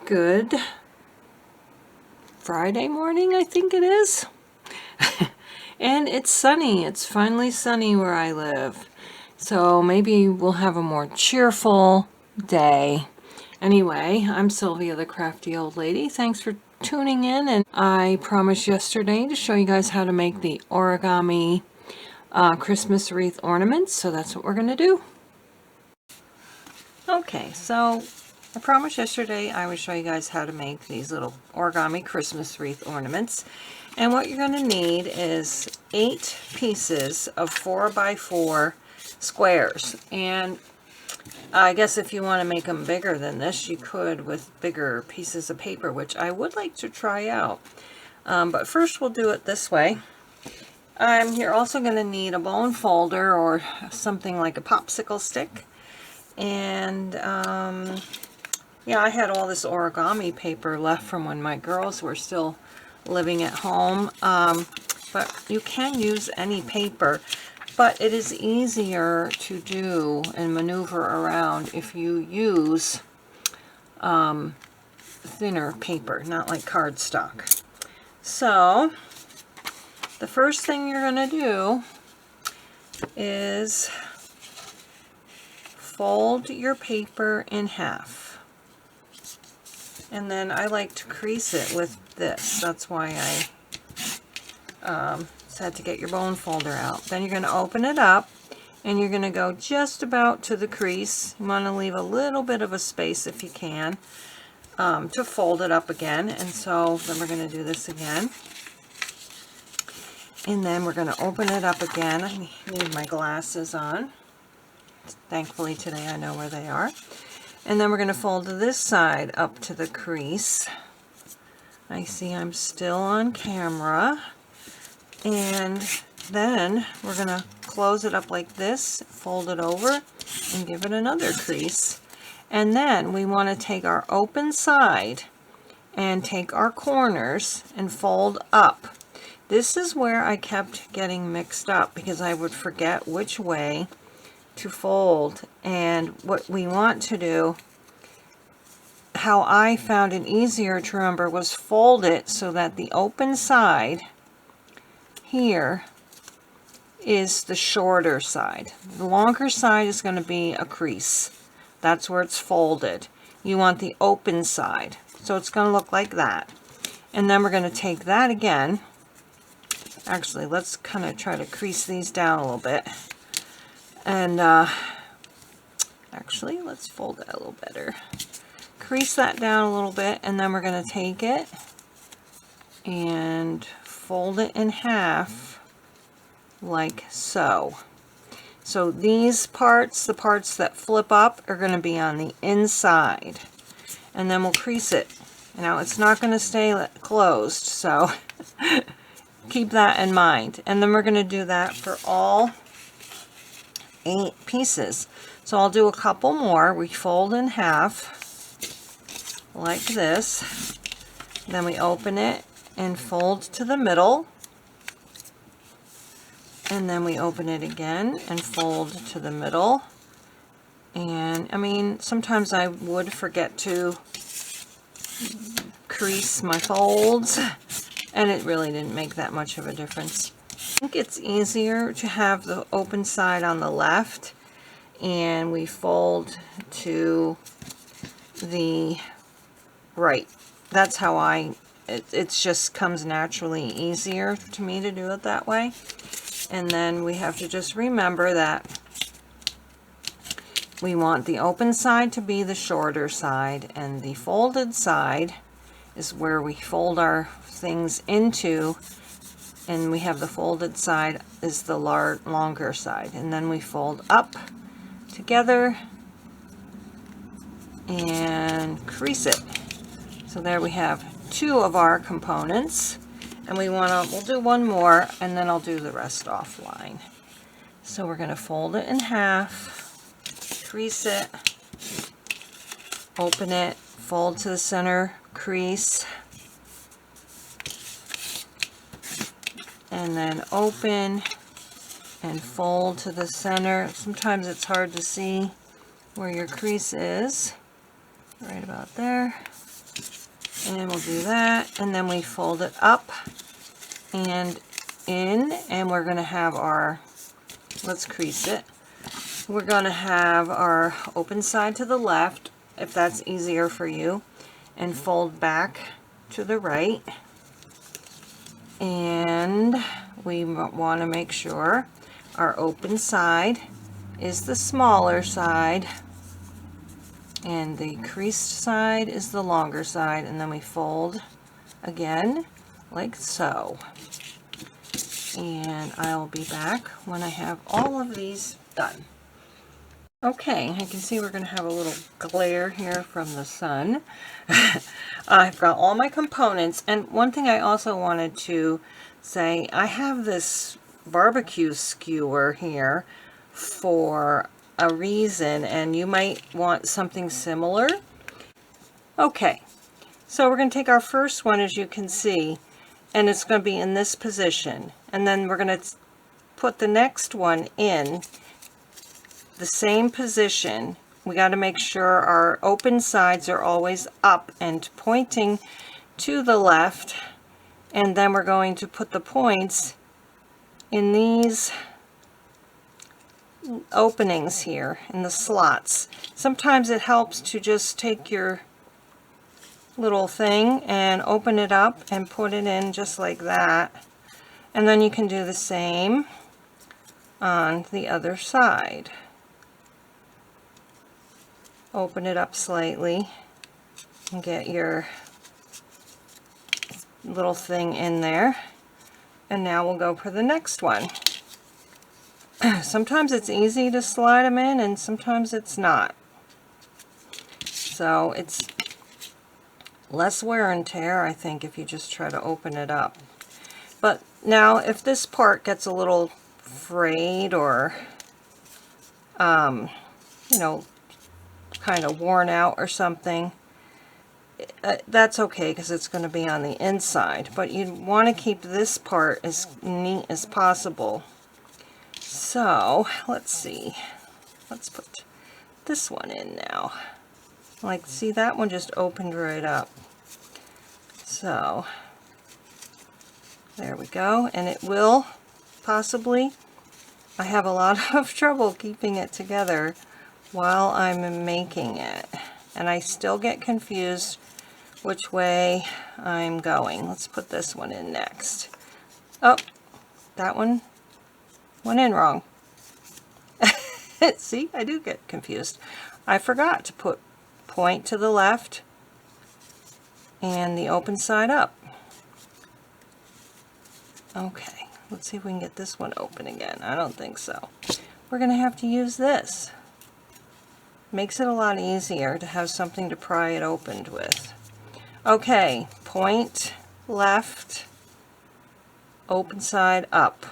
Good Friday morning, I think it is. And it's sunny. It's finally sunny where I live. So maybe we'll have a more cheerful day. Anyway, I'm Sylvia, the crafty old lady. Thanks for tuning in. And I promised yesterday to show you guys how to make the origami Christmas wreath ornaments. So that's what we're going to do. Okay, so I promised yesterday I would show you guys how to make these little origami Christmas wreath ornaments. And what you're going to need is 8 pieces of 4x4 squares. And I guess if you want to make them bigger than this, you could with bigger pieces of paper, which I would like to try out. But first we'll do it this way. You're also going to need a bone folder or something like a popsicle stick. And yeah, I had all this origami paper left from when my girls were still living at home, but you can use any paper, but it is easier to do and maneuver around if you use thinner paper, not like cardstock. So the first thing you're going to do is fold your paper in half, and then I like to crease it with this. That's why I had to get your bone folder out. Then you're going to open it up and you're going to go just about to the crease. You want to leave a little bit of a space if you can to fold it up again. And so then we're going to do this again, and then we're going to open it up again. I need my glasses on. Thankfully today I know where they are. And then we're going to fold this side up to the crease. I see I'm still on camera. And then we're going to close it up like this, fold it over, and give it another crease. And then we want to take our open side and take our corners and fold up. This is where I kept getting mixed up because I would forget which way to fold. And what we want to do, how I found it easier to remember, was fold it so that the open side here is the shorter side. The longer side is going to be a crease. That's where it's folded. You want the open side. So it's going to look like that. And then we're going to take that again. Actually, let's kind of try to crease these down a little bit. And actually, let's fold that a little better. Crease that down a little bit, and then we're going to take it and fold it in half like so. So these parts, the parts that flip up, are going to be on the inside. And then we'll crease it. Now, it's not going to stay closed, so keep that in mind. And then we're going to do that for all 8 pieces. So I'll do a couple more. We fold in half like this, then we open it and fold to the middle, and then we open it again and fold to the middle. And I mean, sometimes I would forget to crease my folds, and it really didn't make that much of a difference. I think it's easier to have the open side on the left, and we fold to the right. That's how it just comes naturally easier to me to do it that way. And then we have to just remember that we want the open side to be the shorter side, and the folded side is where we fold our things into, and we have the folded side is the longer side. And then we fold up together and crease it. So there we have 2 of our components, and we'll do one more, and then I'll do the rest offline. So we're going to fold it in half, crease it, open it, fold to the center crease, and then open and fold to the center. Sometimes it's hard to see where your crease is. Right about there. And we'll do that, and then we fold it up and in, and we're going to have our, let's crease it. We're going to have our open side to the left, if that's easier for you, and fold back to the right. And we want to make sure our open side is the smaller side and the creased side is the longer side, and then we fold again like so. And I'll be back when I have all of these done. Okay, I can see we're going to have a little glare here from the sun. I've got all my components, and one thing I also wanted to say, I have this barbecue skewer here for a reason, and you might want something similar. Okay, so we're going to take our first one, as you can see, and it's going to be in this position, and then we're going to put the next one in the same position. We got to make sure our open sides are always up and pointing to the left, and then we're going to put the points in these openings here in the slots. Sometimes it helps to just take your little thing and open it up and put it in just like that, and then you can do the same on the other side. Open it up slightly and get your little thing in there, and now we'll go for the next one. Sometimes it's easy to slide them in and sometimes it's not, so it's less wear and tear, I think, if you just try to open it up. But now if this part gets a little frayed or you know, kind of worn out or something, that's okay, because it's going to be on the inside, but you want to keep this part as neat as possible. So let's see, let's put this one in now. Like, see, that one just opened right up, so there we go. And it will possibly, I have a lot of trouble keeping it together while I'm making it, and I still get confused which way I'm going. Let's put this one in next. Oh, that one went in wrong. See, I do get confused. I forgot to put point to the left and the open side up. Okay, let's see if we can get this one open again. I don't think so. We're going to have to use this. Makes it a lot easier to have something to pry it opened with. Okay, point left, open side up.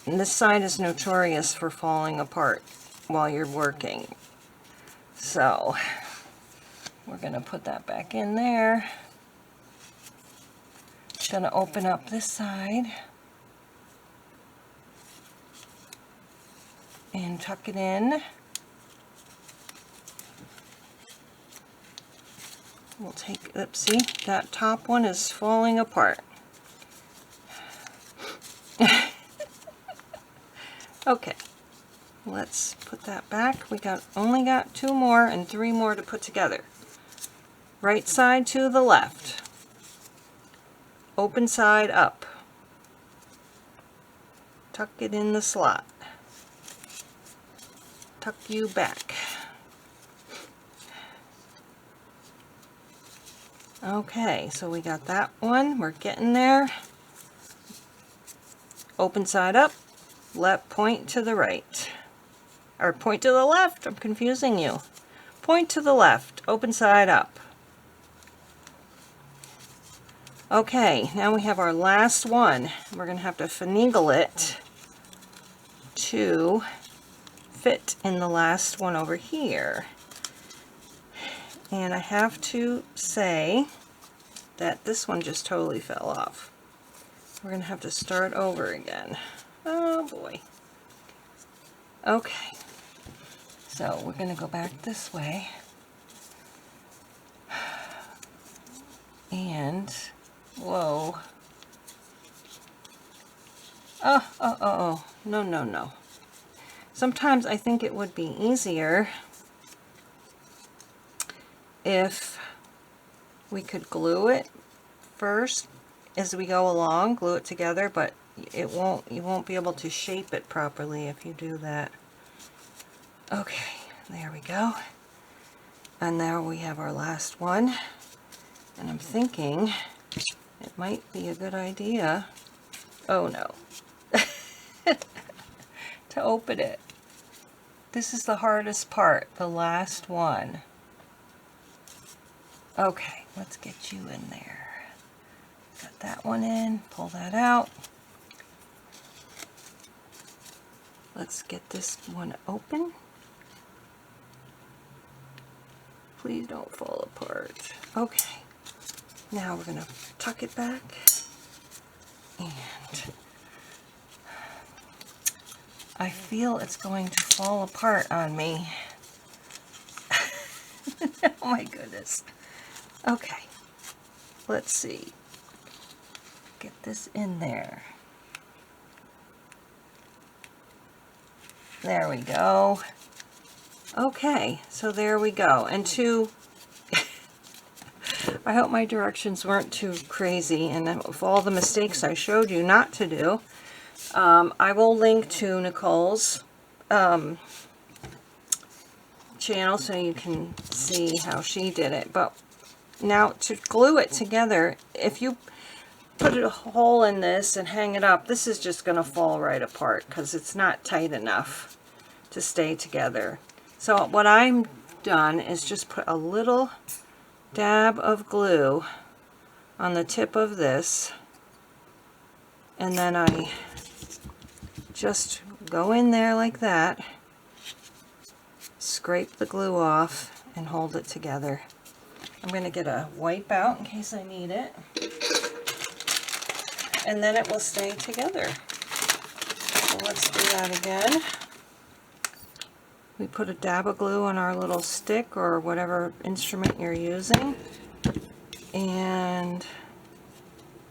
And this side is notorious for falling apart while you're working. So we're going to put that back in there. Going to open up this side and tuck it in. We'll take, oopsie, that top one is falling apart. Okay, let's put that back. We only got 2 more and 3 more to put together. Right side to the left, open side up, tuck it in the slot, tuck you back. Okay, so we got that one, we're getting there. Open side up, left, point to the right, or point to the left, I'm confusing you. Point to the left, open side up. Okay, now we have our last one. We're going to have to finagle it to fit in the last one over here. And I have to say that this one just totally fell off. We're going to have to start over again. Oh boy. Okay. So we're going to go back this way. And, whoa. Oh, no, no, no. Sometimes I think it would be easier if we could glue it first as we go along, glue it together, but you won't be able to shape it properly if you do that. Okay, there we go. And there we have our last one. And I'm thinking it might be a good idea, oh no, to open it. This is the hardest part, the last one. Okay, let's get you in there. Got that one in, pull that out. Let's get this one open. Please don't fall apart. Okay, now we're going to tuck it back. And I feel it's going to fall apart on me. Oh my goodness. Okay, let's see. Get this in there. There we go. Okay, so there we go. And I hope my directions weren't too crazy, and of all the mistakes I showed you not to do, I will link to Nicole's channel so you can see how she did it. But now to glue it together, if you put a hole in this and hang it up, this is just going to fall right apart because it's not tight enough to stay together. So what I've done is just put a little dab of glue on the tip of this, and then I just go in there like that, scrape the glue off, and hold it together. I'm going to get a wipe out in case I need it, and then it will stay together. So let's do that again. We put a dab of glue on our little stick or whatever instrument you're using, and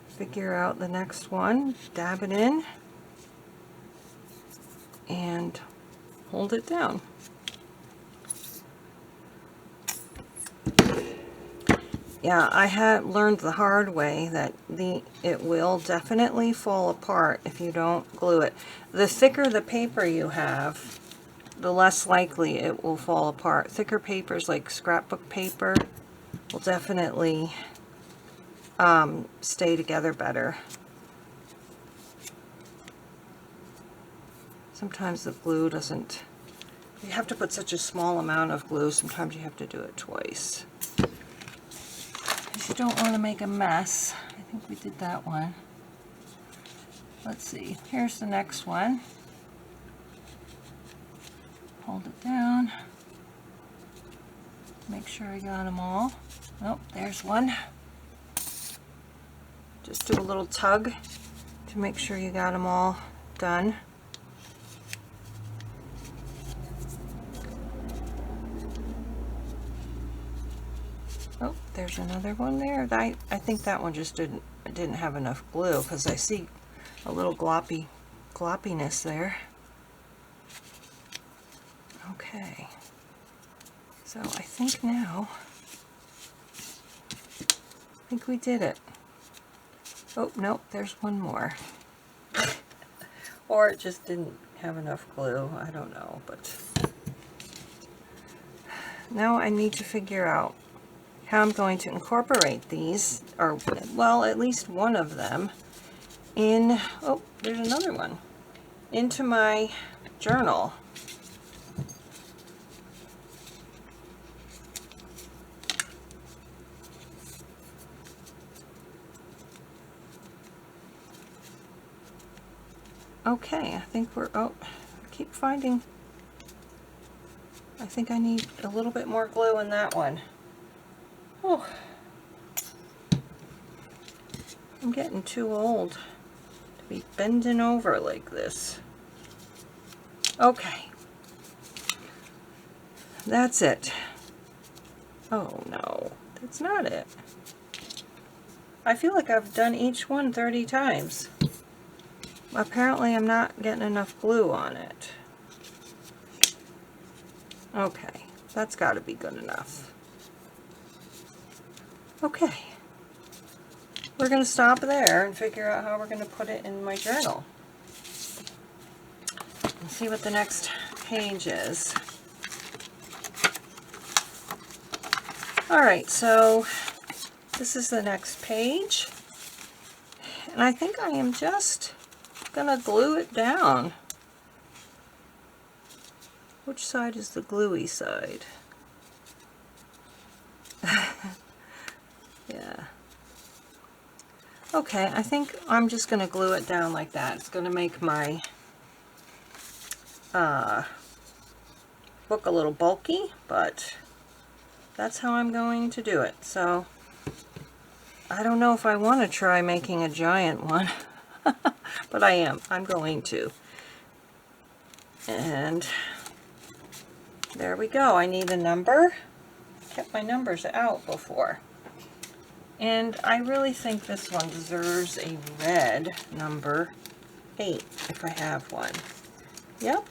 figure out the next one, dab it in, and hold it down. Yeah, I had learned the hard way that it will definitely fall apart if you don't glue it. The thicker the paper you have, the less likely it will fall apart. Thicker papers like scrapbook paper will definitely stay together better. Sometimes the glue doesn't, you have to put such a small amount of glue, sometimes you have to do it twice. You don't want to make a mess. I think we did that one. Let's see, here's the next one. Hold it down. Make sure I got them all. Oh, there's one. Just do a little tug to make sure you got them all done. Oh, there's another one there. I think that one just didn't have enough glue because I see a little gloppiness there. Okay, so I think we did it. Oh, nope, there's one more. Or it just didn't have enough glue, I don't know, but now I need to figure out how I'm going to incorporate these, or, well, at least one of them, in, oh, there's another one, into my journal. Okay, I think we're, oh, I keep finding, I think I need a little bit more glue in that one. Oh, I'm getting too old to be bending over like this. Okay, that's it. Oh no, that's not it. I feel like I've done each one 30 times. Apparently I'm not getting enough glue on it. Okay, that's got to be good enough. Okay, we're going to stop there and figure out how we're going to put it in my journal. And see what the next page is. Alright, so this is the next page. And I think I am just going to glue it down. Which side is the gluey side? Yeah. Okay, I think I'm just going to glue it down like that. It's going to make my book a little bulky, but that's how I'm going to do it. So I don't know if I want to try making a giant one, but I'm going to. And there we go. I need a number. Kept my numbers out before. And I really think this one deserves a red number 8, if I have one. Yep.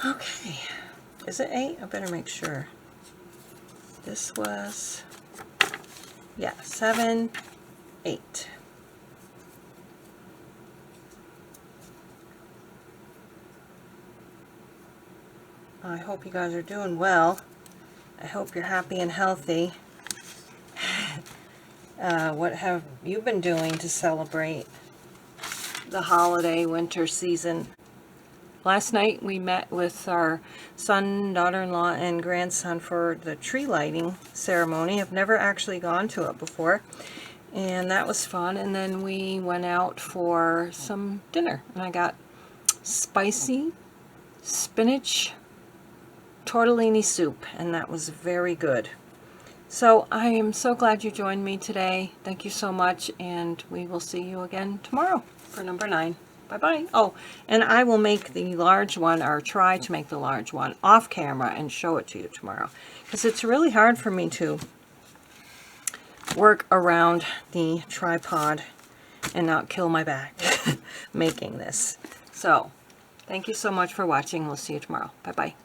Okay. Is it 8? I better make sure. This was, yeah, 7, 8. I hope you guys are doing well. I hope you're happy and healthy. What have you been doing to celebrate the holiday winter season? Last night we met with our son, daughter-in-law, and grandson for the tree lighting ceremony. I've never actually gone to it before, and that was fun. And then we went out for some dinner, and I got spicy spinach tortellini soup, and that was very good. So I am so glad you joined me today. Thank you so much, and we will see you again tomorrow for number 9. Bye-bye. Oh, and I will make the large one, or try to make the large one, off camera and show it to you tomorrow, because it's really hard for me to work around the tripod and not kill my back making this. So thank you so much for watching. We'll see you tomorrow. Bye-bye.